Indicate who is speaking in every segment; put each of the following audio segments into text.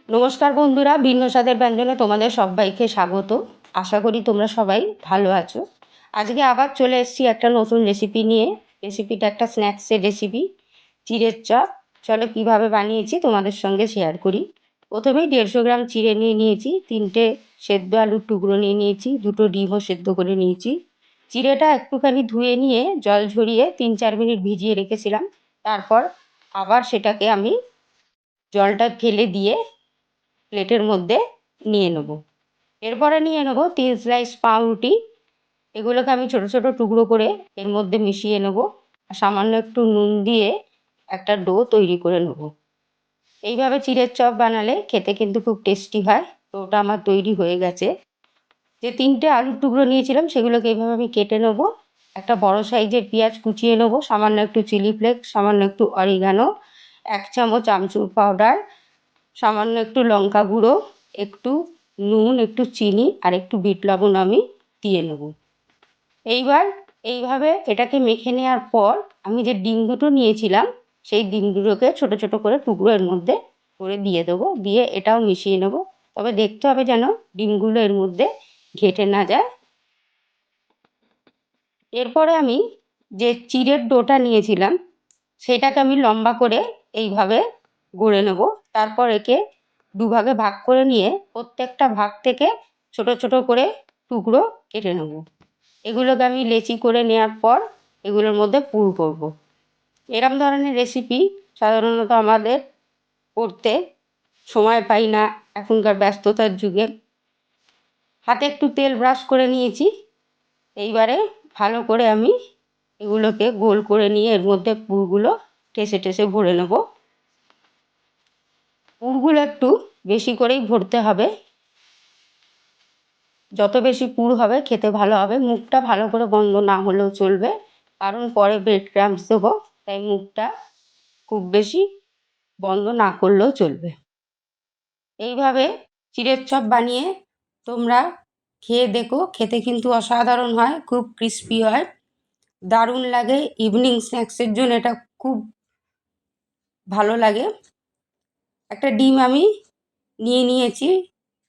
Speaker 1: নমস্কার বন্ধুরা, ভিন্ন স্বাদের ব্যঞ্জনে তোমাদের সবাইকে স্বাগত। আশা করি তোমরা সবাই ভালো আছো। আজকে আবার চলে এসেছি একটা নতুন রেসিপি নিয়ে। রেসিপিটা একটা স্ন্যাক্সের রেসিপি, চিড়ের চপ। চলো কীভাবে বানিয়েছি তোমাদের সঙ্গে শেয়ার করি। প্রথমেই 150 গ্রাম চিড়ে নিয়ে নিয়েছি, 3টে সেদ্ধ আলুর টুকরো নিয়ে নিয়েছি, 2টো ডিমও সেদ্ধ করে নিয়েছি। চিড়েটা একটুখানি ধুয়ে নিয়ে জল ঝরিয়ে 3-4 মিনিট ভিজিয়ে রেখেছিলাম। তারপর আবার সেটাকে আমি জলটা ফেলে দিয়ে প্লেটের মধ্যে নিয়ে নেব। এরপরে নিয়ে নেব 3 স্লাইস পাউরুটি। এগুলোকে আমি ছোট ছোট টুকরো করে এর মধ্যে মিশিয়ে নেব। সামান্য একটু নুন দিয়ে একটা ডো তৈরি করে নেব। এইভাবে চিড়ের চপ বানালে খেতে কিন্তু খুব টেস্টি হয়। তো ওটা আমার তৈরি হয়ে গেছে। যে 3টে আলুর টুকরো নিয়েছিলাম সেগুলোকে এইভাবে আমি কেটে নেব। একটা বড় সাইজের পেঁয়াজ কুচিয়ে নেব, সামান্য একটু চিলি ফ্লেক্স, সামান্য একটু অরিগানো, 1 চামচ আমচুর পাউডার, সামান্য একটু লঙ্কা গুঁড়ো, একটু নুন, একটু চিনি আর একটু বিট লবণ আমি দিয়ে নেব। এইবার এইভাবে এটাকে মেখে নেওয়ার পর আমি যে ডিম দুটো নিয়েছিলাম সেই ডিম দুটোকে ছোট ছোট করে টুকরো এর মধ্যে করে দিয়ে দেবো। দিয়ে এটাও মিশিয়ে নেব। তবে দেখতে হবে যেন ডিমগুলো এর মধ্যে ঘেঁটে না যায়। এরপরে আমি যে চিড়ের ডোটা নিয়েছিলাম সেটাকে আমি লম্বা করে এইভাবে গড়ে নেব। তারপর একে দুভাগে ভাগ করে নিয়ে প্রত্যেকটা ভাগ থেকে ছোট ছোট করে টুকরো কেটে নেব। এগুলোকে আমি লেচি করে নেওয়ার পর এগুলোর মধ্যে পুর করব। এরম ধরনের রেসিপি সাধারণত আমাদের করতে সময় পাই না এখনকার ব্যস্ততার যুগে। হাতে একটু তেল ব্রাশ করে নিয়েছি। এইবারে ভালো করে আমি এগুলোকে গোল করে নিয়ে এর মধ্যে পুরগুলো ঠেসে ঠেসে ভরে নেব। পুরগুলো একটু বেশি করেই ভরতে হবে। যত বেশি পুর হবে খেতে ভালো হবে। মুখটা ভালো করে বন্ধ না হলেও চলবে, কারণ পরে ব্রেড ক্রাম্বস দেবো, তাই মুখটা খুব বেশি বন্ধ না করলেও চলবে। এইভাবে চিড়ের চপ বানিয়ে তোমরা খেয়ে দেখো, খেতে কিন্তু অসাধারণ হয়, খুব ক্রিস্পি হয়, দারুণ লাগে। ইভিনিং স্ন্যাক্সের জন্য এটা খুব ভালো লাগে। একটা ডিম আমি নিয়ে নিয়েছি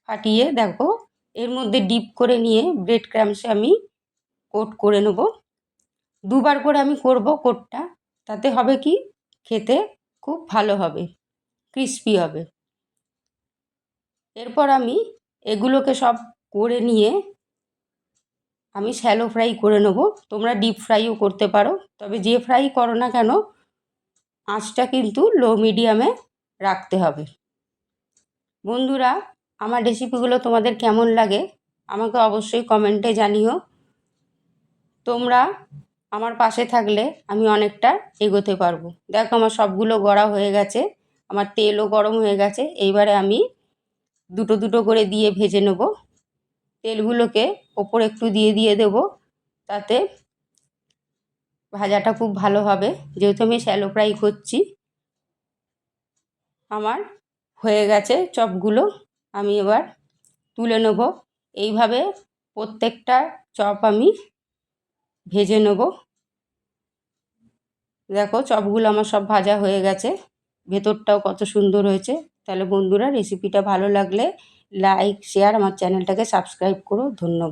Speaker 1: ফাটিয়ে, দেখো এর মধ্যে ডিপ করে নিয়ে ব্রেড ক্রাম্বসে আমি কোট করে নেব। দুবার করে আমি করব কোটটা, তাতে হবে কি খেতে খুব ভালো হবে, ক্রিস্পি হবে। এরপর আমি এগুলোকে সব করে নিয়ে আমি শ্যালো ফ্রাই করে নেব। তোমরা ডিপ ফ্রাইও করতে পারো, তবে যে ফ্রাই করো না কেন আঁচটা কিন্তু লো মিডিয়ামে রাখতে হবে। বন্ধুরা, আমার রেসিপিগুলো তোমাদের কেমন লাগে আমাকে অবশ্যই কমেন্টে জানিও। তোমরা আমার পাশে থাকলে আমি অনেকটা এগোতে পারবো। দেখো আমার সবগুলো গড়া হয়ে গেছে, আমার তেলও গরম হয়ে গেছে। এইবারে আমি দুটো দুটো করে দিয়ে ভেজে নেব। তেলগুলোকে ওপরে একটু দিয়ে দিয়ে দেবো, তাতে ভাজাটা খুব ভালো হবে, যেহেতু আমি শ্যালো ফ্রাই করছি। আমার হয়ে গেছে চপগুলো, আমি এবার তুলে নেব। এইভাবে প্রত্যেকটা চপ আমি ভেজে নেব। দেখো চপগুলো আমার সব ভাজা হয়ে গেছে, ভেতরটাও কত সুন্দর হয়েছে। তাহলে বন্ধুরা, রেসিপিটা ভালো লাগলে লাইক শেয়ার, আমার চ্যানেলটাকে সাবস্ক্রাইব করো। ধন্যবাদ।